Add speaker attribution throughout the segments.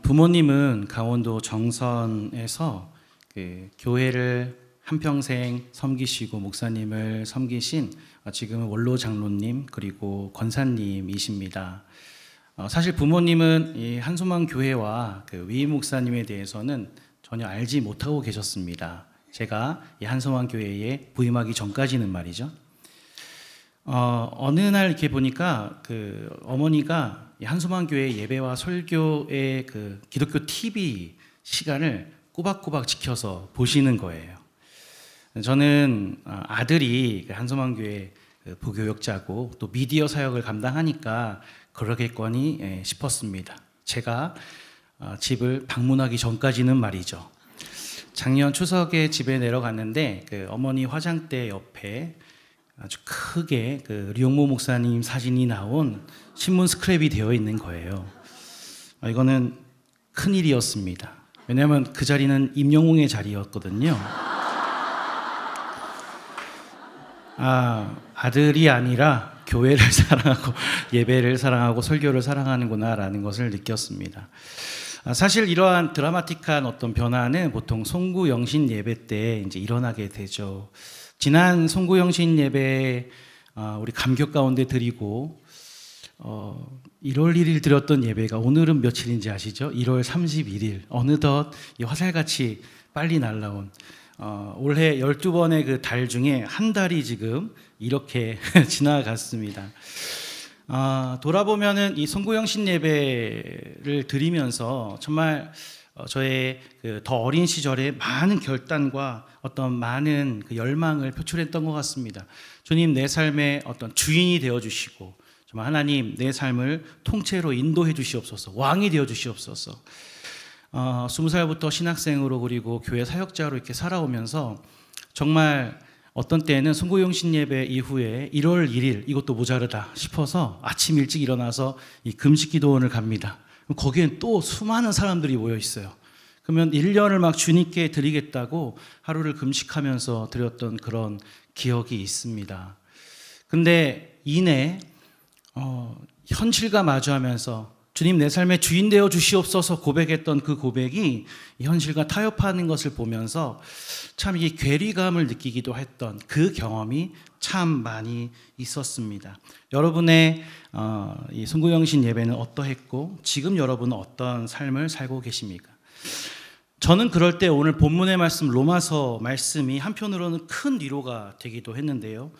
Speaker 1: 부모님은 강원도 정선에서 그 교회를 한평생 섬기시고 목사님을 섬기신 지금은 원로 장로님 그리고 권사님이십니다. 사실 부모님은 이 한소망 교회와 그 위임 목사님에 대해서는 전혀 알지 못하고 계셨습니다. 제가 이 한소망 교회에 부임하기 전까지는 말이죠. 어느 날 이렇게 보니까 그 어머니가 한소망 교회 예배와 설교의 그 기독교 TV 시간을 꼬박꼬박 지켜서 보시는 거예요. 저는 아들이 한소망 교회 부교역자고 또 미디어 사역을 감당하니까 그러겠거니 싶었습니다. 제가 집을 방문하기 전까지는 말이죠. 작년 추석에 집에 내려갔는데 그 어머니 화장대 옆에 아주 크게 그 류용모 목사님 사진이 나온 신문 스크랩이 되어 있는 거예요. 이거는 큰일이었습니다. 왜냐하면 그 자리는 임영웅의 자리였거든요. 아들이 아니라 교회를 사랑하고 예배를 사랑하고 설교를 사랑하는구나라는 것을 느꼈습니다. 사실 이러한 드라마틱한 어떤 변화는 보통 송구영신 예배 때 이제 일어나게 되죠. 지난 송구영신 예배 우리 감격 가운데 드리고 1월 1일 드렸던 예배가 오늘은 며칠인지 아시죠? 1월 31일. 어느덧 이 화살같이 빨리 날라온 올해 12번의 그 달 중에 한 달이 지금 이렇게 지나갔습니다. 돌아보면은 이 송구영신 예배를 드리면서 정말 저의 그 더 어린 시절에 많은 결단과 어떤 많은 그 열망을 표출했던 것 같습니다. 주님, 내 삶의 어떤 주인이 되어 주시고 정말 하나님 내 삶을 통째로 인도해 주시옵소서, 왕이 되어 주시옵소서. 20살부터 신학생으로 그리고 교회 사역자로 이렇게 살아오면서 정말 어떤 때는 송구영신 예배 이후에 1월 1일 이것도 모자르다 싶어서 아침 일찍 일어나서 이 금식 기도원을 갑니다. 거기엔 또 수많은 사람들이 모여 있어요. 그러면 1년을 막 주님께 드리겠다고 하루를 금식하면서 드렸던 그런 기억이 있습니다. 근데 이내 현실과 마주하면서 주님 내 삶의 주인 되어 주시옵소서 고백했던 그 고백이 현실과 타협하는 것을 보면서 참 이 괴리감을 느끼기도 했던 그 경험이 참 많이 있었습니다. 여러분의 이 송구영신 예배는 어떠했고 지금 여러분은 어떤 삶을 살고 계십니까? 저는 그럴 때 오늘 본문의 말씀 로마서 말씀이 한편으로는 큰 위로가 되기도 했는데요.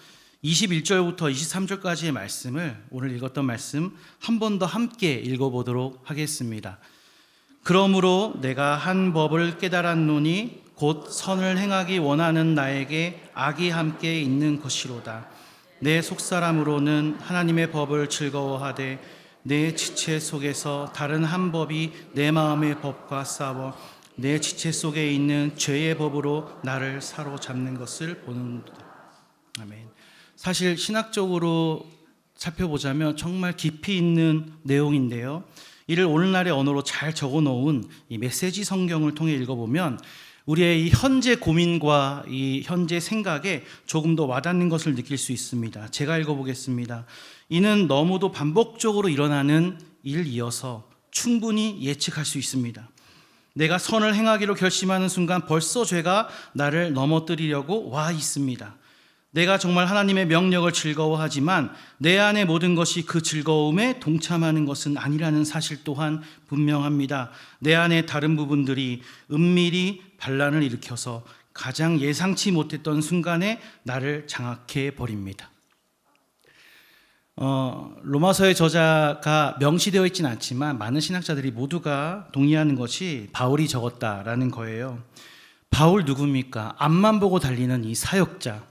Speaker 1: 21절부터 23절까지의 말씀을 오늘 읽었던 말씀 한 번 더 함께 읽어보도록 하겠습니다. 그러므로 내가 한 법을 깨달았노니 곧 선을 행하기 원하는 나에게 악이 함께 있는 것이로다. 내 속사람으로는 하나님의 법을 즐거워하되 내 지체 속에서 다른 한 법이 내 마음의 법과 싸워 내 지체 속에 있는 죄의 법으로 나를 사로잡는 것을 보는도다. 아멘. 사실 신학적으로 살펴보자면 정말 깊이 있는 내용인데요. 이를 오늘날의 언어로 잘 적어놓은 이 메시지 성경을 통해 읽어보면 우리의 이 현재 고민과 이 현재 생각에 조금 더 와닿는 것을 느낄 수 있습니다. 제가 읽어보겠습니다. 이는 너무도 반복적으로 일어나는 일이어서 충분히 예측할 수 있습니다. 내가 선을 행하기로 결심하는 순간 벌써 죄가 나를 넘어뜨리려고 와 있습니다. 내가 정말 하나님의 명령을 즐거워하지만 내 안의 모든 것이 그 즐거움에 동참하는 것은 아니라는 사실 또한 분명합니다. 내 안의 다른 부분들이 은밀히 반란을 일으켜서 가장 예상치 못했던 순간에 나를 장악해 버립니다. 로마서의 저자가 명시되어 있지는 않지만 많은 신학자들이 모두가 동의하는 것이 바울이 적었다라는 거예요. 바울 누굽니까? 앞만 보고 달리는 이 사역자.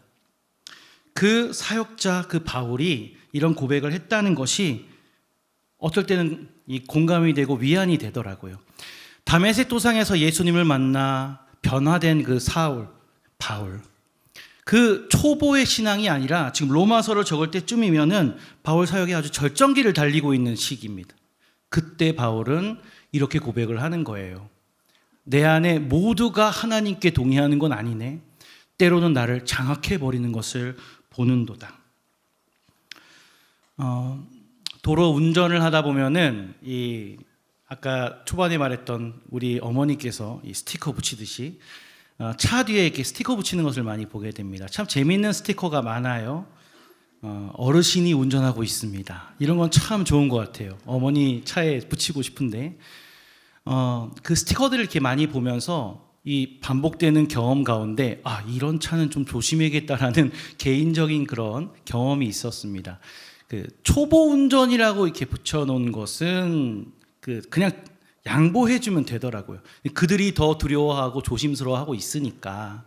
Speaker 1: 그 사역자 그 바울이 이런 고백을 했다는 것이 어떨 때는 이 공감이 되고 위안이 되더라고요. 다메섹 도상에서 예수님을 만나 변화된 그 사울, 바울. 그 초보의 신앙이 아니라 지금 로마서를 적을 때쯤이면은 바울 사역이 아주 절정기를 달리고 있는 시기입니다. 그때 바울은 이렇게 고백을 하는 거예요. 내 안에 모두가 하나님께 동의하는 건 아니네. 때로는 나를 장악해버리는 것을 보는도다. 도로 운전을 하다 보면은 이 아까 초반에 말했던 우리 어머니께서 이 스티커 붙이듯이 차 뒤에 이렇게 스티커 붙이는 것을 많이 보게 됩니다. 참 재미있는 스티커가 많아요. 어르신이 운전하고 있습니다. 이런 건 참 좋은 것 같아요. 어머니 차에 붙이고 싶은데 그 스티커들을 이렇게 많이 보면서 이 반복되는 경험 가운데 이런 차는 좀 조심해야겠다라는 개인적인 그런 경험이 있었습니다. 그 초보 운전이라고 이렇게 붙여놓은 것은 그냥 양보해주면 되더라고요. 그들이 더 두려워하고 조심스러워하고 있으니까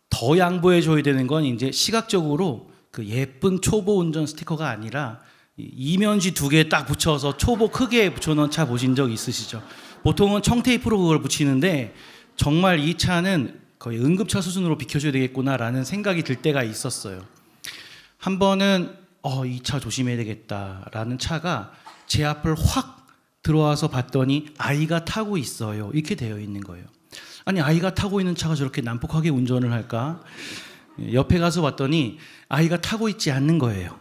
Speaker 1: 더 양보해줘야 되는 건 이제 시각적으로 그 예쁜 초보 운전 스티커가 아니라 이면지 2개 딱 붙여서 초보 크게 붙여놓은 차 보신 적 있으시죠? 보통은 청테이프로 그걸 붙이는데 정말 이 차는 거의 응급차 수준으로 비켜줘야 되겠구나라는 생각이 들 때가 있었어요. 한 번은 이 차 조심해야 되겠다라는 차가 제 앞을 확 들어와서 봤더니 아이가 타고 있어요. 이렇게 되어 있는 거예요. 아니, 아이가 타고 있는 차가 저렇게 난폭하게 운전을 할까? 옆에 가서 봤더니 아이가 타고 있지 않는 거예요.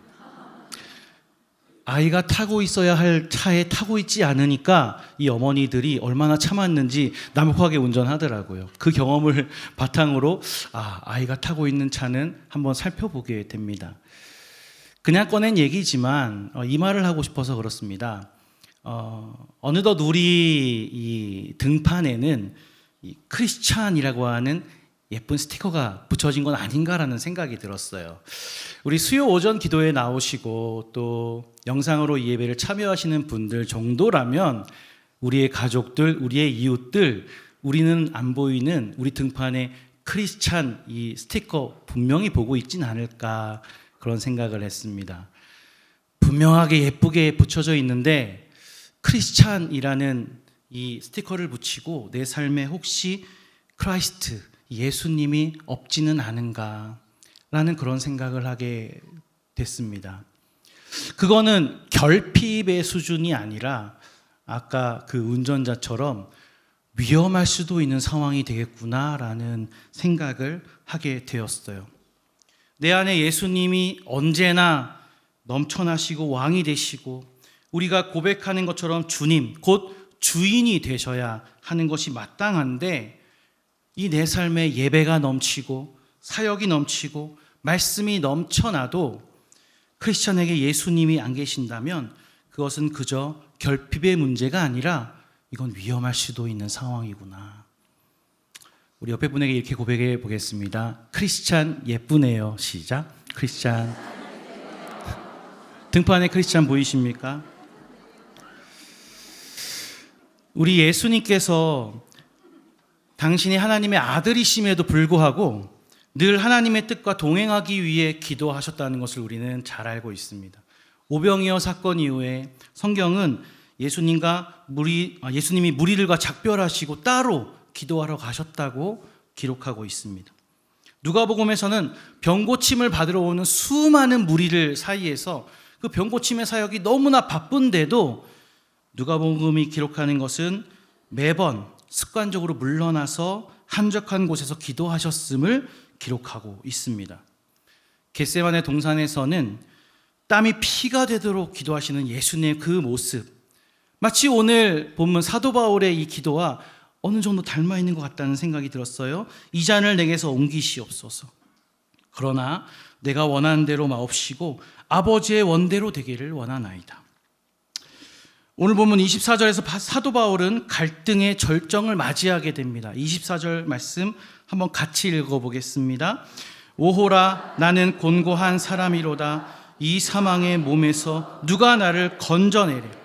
Speaker 1: 아이가 타고 있어야 할 차에 타고 있지 않으니까 이 어머니들이 얼마나 참았는지 난폭하게 운전하더라고요. 그 경험을 바탕으로 아이가 타고 있는 차는 한번 살펴보게 됩니다. 그냥 꺼낸 얘기지만 이 말을 하고 싶어서 그렇습니다. 어느덧 우리 이 등판에는 이 크리스찬이라고 하는 예쁜 스티커가 붙여진 건 아닌가라는 생각이 들었어요. 우리 수요 오전 기도에 나오시고 또 영상으로 이 예배를 참여하시는 분들 정도라면 우리의 가족들, 우리의 이웃들, 우리는 안 보이는 우리 등판에 크리스찬 이 스티커 분명히 보고 있진 않을까 그런 생각을 했습니다. 분명하게 예쁘게 붙여져 있는데 크리스찬이라는 이 스티커를 붙이고 내 삶에 혹시 크라이스트, 예수님이 없지는 않은가 라는 그런 생각을 하게 됐습니다. 그거는 결핍의 수준이 아니라 아까 그 운전자처럼 위험할 수도 있는 상황이 되겠구나라는 생각을 하게 되었어요. 내 안에 예수님이 언제나 넘쳐나시고 왕이 되시고 우리가 고백하는 것처럼 주님, 곧 주인이 되셔야 하는 것이 마땅한데 이 내 삶에 예배가 넘치고 사역이 넘치고 말씀이 넘쳐나도 크리스천에게 예수님이 안 계신다면 그것은 그저 결핍의 문제가 아니라 이건 위험할 수도 있는 상황이구나. 우리 옆에 분에게 이렇게 고백해 보겠습니다. 크리스찬 예쁘네요. 시작. 크리스찬. 등판에 크리스찬 보이십니까? 우리 예수님께서 당신이 하나님의 아들이심에도 불구하고 늘 하나님의 뜻과 동행하기 위해 기도하셨다는 것을 우리는 잘 알고 있습니다. 오병이어 사건 이후에 성경은 예수님이 무리들과 작별하시고 따로 기도하러 가셨다고 기록하고 있습니다. 누가복음에서는 병고침을 받으러 오는 수많은 무리들 사이에서 그 병고침의 사역이 너무나 바쁜데도 누가복음이 기록하는 것은 매번 습관적으로 물러나서 한적한 곳에서 기도하셨음을 기록하고 있습니다. 겟세마네 동산에서는 땀이 피가 되도록 기도하시는 예수님의 그 모습, 마치 오늘 본문 사도 바울의 이 기도와 어느 정도 닮아 있는 것 같다는 생각이 들었어요. 이 잔을 내게서 옮기시옵소서. 그러나 내가 원하는 대로 마옵시고 아버지의 원대로 되기를 원하나이다. 오늘 본문 24절에서 사도 바울은 갈등의 절정을 맞이하게 됩니다. 24절 말씀 한번 같이 읽어보겠습니다. 오호라 나는 곤고한 사람이로다. 이 사망의 몸에서 누가 나를 건져내랴.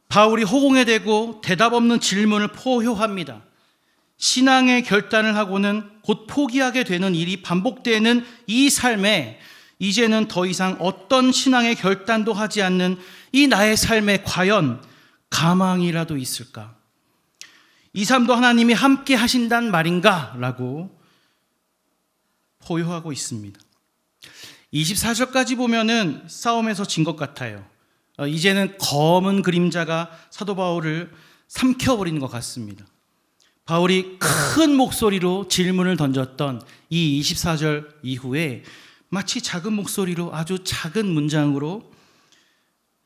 Speaker 1: 바울이 허공에 대고 대답 없는 질문을 포효합니다. 신앙의 결단을 하고는 곧 포기하게 되는 일이 반복되는 이 삶에 이제는 더 이상 어떤 신앙의 결단도 하지 않는 이 나의 삶에 과연 가망이라도 있을까? 이 삶도 하나님이 함께 하신단 말인가? 라고 포효하고 있습니다. 24절까지 보면은 싸움에서 진 것 같아요. 이제는 검은 그림자가 사도 바울을 삼켜버리는 것 같습니다. 바울이 큰 목소리로 질문을 던졌던 이 24절 이후에 마치 작은 목소리로 아주 작은 문장으로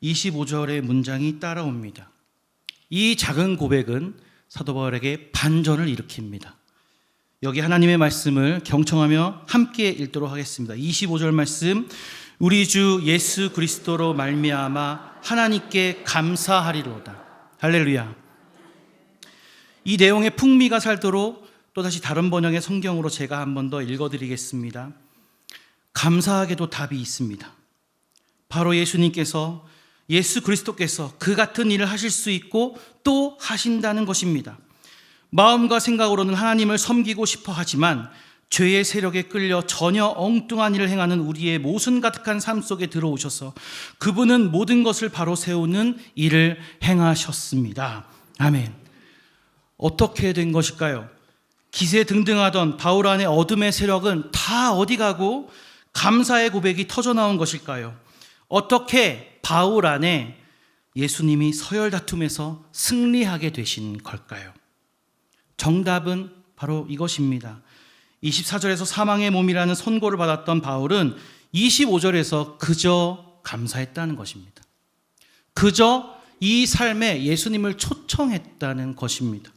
Speaker 1: 25절의 문장이 따라옵니다. 이 작은 고백은 사도 바울에게 반전을 일으킵니다. 여기 하나님의 말씀을 경청하며 함께 읽도록 하겠습니다. 25절 말씀, 우리 주 예수 그리스도로 말미암아 하나님께 감사하리로다. 할렐루야. 이 내용의 풍미가 살도록 또다시 다른 번역의 성경으로 제가 한 번 더 읽어드리겠습니다. 감사하게도 답이 있습니다. 바로 예수 그리스도께서 그 같은 일을 하실 수 있고 또 하신다는 것입니다. 마음과 생각으로는 하나님을 섬기고 싶어 하지만 죄의 세력에 끌려 전혀 엉뚱한 일을 행하는 우리의 모순 가득한 삶 속에 들어오셔서 그분은 모든 것을 바로 세우는 일을 행하셨습니다. 아멘. 어떻게 된 것일까요? 기세등등하던 바울 안의 어둠의 세력은 다 어디 가고 감사의 고백이 터져나온 것일까요? 어떻게 바울 안에 예수님이 서열 다툼에서 승리하게 되신 걸까요? 정답은 바로 이것입니다. 24절에서 사망의 몸이라는 선고를 받았던 바울은 25절에서 그저 감사했다는 것입니다. 그저 이 삶에 예수님을 초청했다는 것입니다.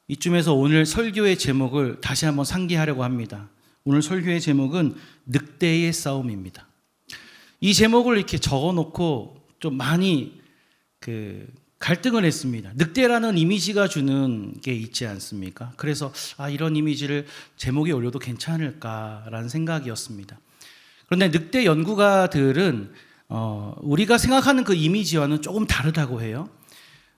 Speaker 1: 이쯤에서 오늘 설교의 제목을 다시 한번 상기하려고 합니다. 오늘 설교의 제목은 늑대의 싸움입니다. 이 제목을 이렇게 적어놓고 좀 많이 갈등을 했습니다. 늑대라는 이미지가 주는 게 있지 않습니까? 그래서 이런 이미지를 제목에 올려도 괜찮을까라는 생각이었습니다. 그런데 늑대 연구가들은 우리가 생각하는 그 이미지와는 조금 다르다고 해요.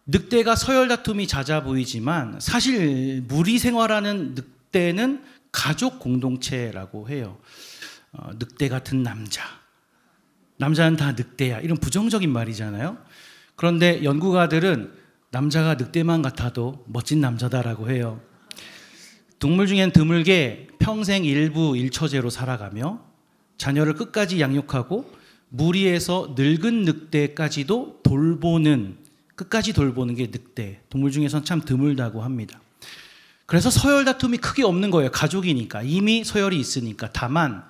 Speaker 1: 늑대가 서열 다툼이 잦아 보이지만 사실 무리 생활하는 늑대는 가족 공동체라고 해요. 늑대 같은 남자는 다 늑대야, 이런 부정적인 말이잖아요. 그런데 연구가들은 남자가 늑대만 같아도 멋진 남자다라고 해요. 동물 중엔 드물게 평생 일부일처제로 살아가며 자녀를 끝까지 양육하고 무리에서 늙은 늑대까지도 끝까지 돌보는 게 늑대. 동물 중에서는 참 드물다고 합니다. 그래서 서열 다툼이 크게 없는 거예요. 가족이니까. 이미 서열이 있으니까. 다만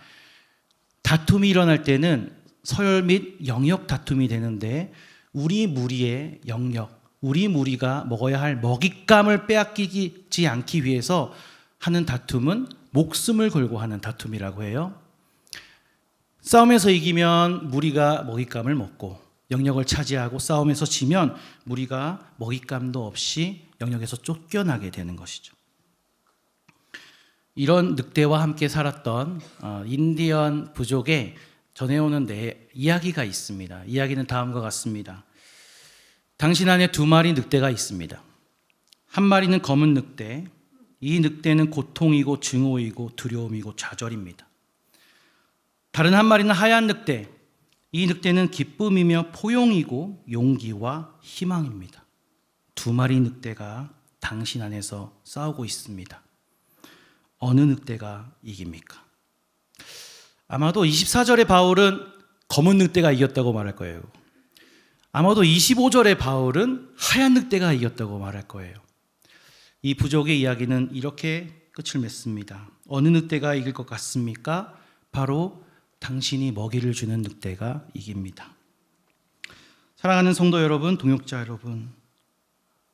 Speaker 1: 다툼이 일어날 때는 서열 및 영역 다툼이 되는데 우리 무리의 영역, 우리 무리가 먹어야 할 먹잇감을 빼앗기지 않기 위해서 하는 다툼은 목숨을 걸고 하는 다툼이라고 해요. 싸움에서 이기면 무리가 먹잇감을 먹고 영역을 차지하고 싸움에서 지면 무리가 먹잇감도 없이 영역에서 쫓겨나게 되는 것이죠. 이런 늑대와 함께 살았던 인디언 부족에 전해오는 이야기가 있습니다. 이야기는 다음과 같습니다. 당신 안에 2마리 늑대가 있습니다. 한 마리는 검은 늑대, 이 늑대는 고통이고 증오이고 두려움이고 좌절입니다. 다른 한 마리는 하얀 늑대, 이 늑대는 기쁨이며 포용이고 용기와 희망입니다. 2마리 늑대가 당신 안에서 싸우고 있습니다. 어느 늑대가 이깁니까? 아마도 24절의 바울은 검은 늑대가 이겼다고 말할 거예요. 아마도 25절의 바울은 하얀 늑대가 이겼다고 말할 거예요. 이 부족의 이야기는 이렇게 끝을 맺습니다. 어느 늑대가 이길 것 같습니까? 바로 당신이 먹이를 주는 늑대가 이깁니다. 사랑하는 성도 여러분, 동역자 여러분,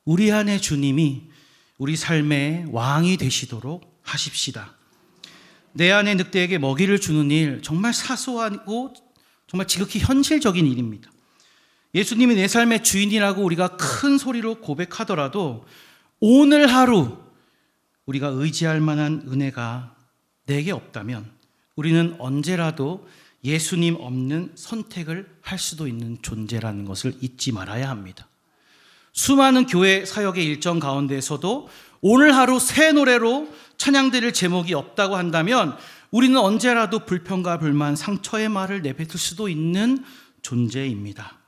Speaker 1: 우리 안에 주님이 우리 삶의 왕이 되시도록 하십시다. 내 안에 늑대에게 먹이를 주는 일, 정말 사소하고 정말 지극히 현실적인 일입니다. 예수님이 내 삶의 주인이라고 우리가 큰 소리로 고백하더라도 오늘 하루 우리가 의지할 만한 은혜가 내게 없다면 우리는 언제라도 예수님 없는 선택을 할 수도 있는 존재라는 것을 잊지 말아야 합니다. 수많은 교회 사역의 일정 가운데에서도 오늘 하루 새 노래로 찬양 드릴 제목이 없다고 한다면 우리는 언제라도 불평과 불만, 상처의 말을 내뱉을 수도 있는 존재입니다.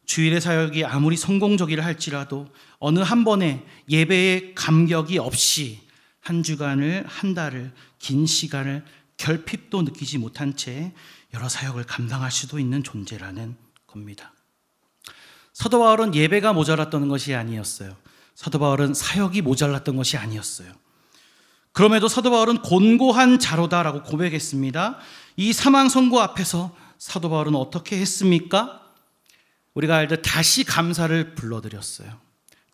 Speaker 1: 주일의 사역이 아무리 성공적이라 할지라도 어느 한 번에 예배의 감격이 없이 한 주간을, 한 달을, 긴 시간을 결핍도 느끼지 못한 채 여러 사역을 감당할 수도 있는 존재라는 겁니다. 사도 바울은 예배가 모자랐던 것이 아니었어요. 사도 바울은 사역이 모자랐던 것이 아니었어요. 그럼에도 사도 바울은 곤고한 자로다라고 고백했습니다. 이 사망 선고 앞에서 사도 바울은 어떻게 했습니까? 우리가 알듯 다시 감사를 불러드렸어요.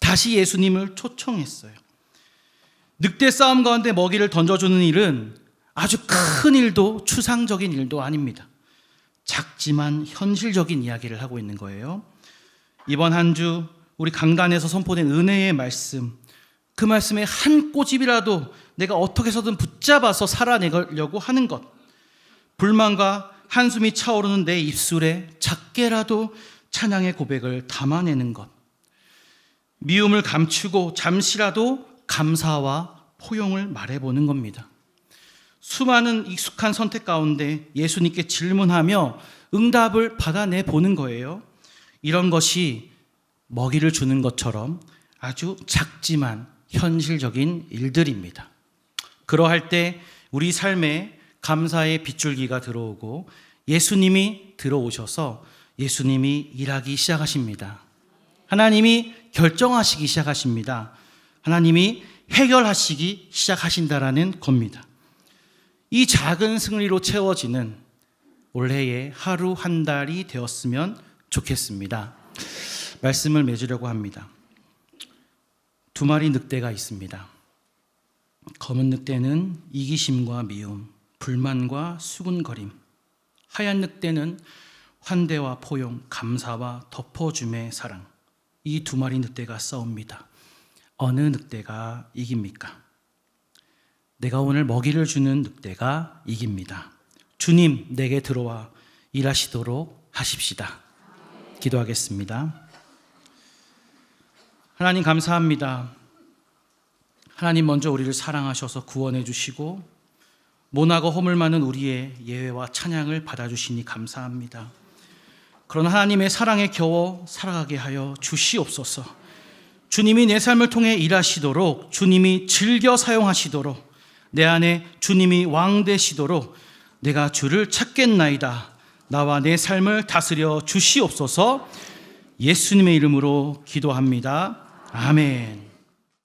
Speaker 1: 다시 예수님을 초청했어요. 늑대 싸움 가운데 먹이를 던져주는 일은 아주 큰 일도 추상적인 일도 아닙니다. 작지만 현실적인 이야기를 하고 있는 거예요. 이번 한 주 우리 강단에서 선포된 은혜의 말씀, 그 말씀에 한 꼬집이라도 내가 어떻게 해서든 붙잡아서 살아내려고 하는 것, 불만과 한숨이 차오르는 내 입술에 작게라도 찬양의 고백을 담아내는 것, 미움을 감추고 잠시라도 감사와 포용을 말해보는 겁니다. 수많은 익숙한 선택 가운데 예수님께 질문하며 응답을 받아내 보는 거예요. 이런 것이 먹이를 주는 것처럼 아주 작지만 현실적인 일들입니다. 그러할 때 우리 삶에 감사의 빗줄기가 들어오고 예수님이 들어오셔서 예수님이 일하기 시작하십니다. 하나님이 결정하시기 시작하십니다. 하나님이 해결하시기 시작하신다라는 겁니다. 이 작은 승리로 채워지는 올해의 하루 한 달이 되었으면 좋겠습니다. 말씀을 맺으려고 합니다. 두 마리 늑대가 있습니다. 검은 늑대는 이기심과 미움, 불만과 수군거림, 하얀 늑대는 환대와 포용, 감사와 덮어줌의 사랑. 이 두 마리 늑대가 싸웁니다. 어느 늑대가 이깁니까? 내가 오늘 먹이를 주는 늑대가 이깁니다. 주님, 내게 들어와 일하시도록 하십시다. 기도하겠습니다. 하나님 감사합니다. 하나님 먼저 우리를 사랑하셔서 구원해 주시고 모나고 허물 많은 우리의 예외와 찬양을 받아주시니 감사합니다. 그런 하나님의 사랑에 겨워 살아가게 하여 주시옵소서. 주님이 내 삶을 통해 일하시도록, 주님이 즐겨 사용하시도록, 내 안에 주님이 왕 되시도록 내가 주를 찾겠나이다. 나와 내 삶을 다스려 주시옵소서. 예수님의 이름으로 기도합니다. 아멘.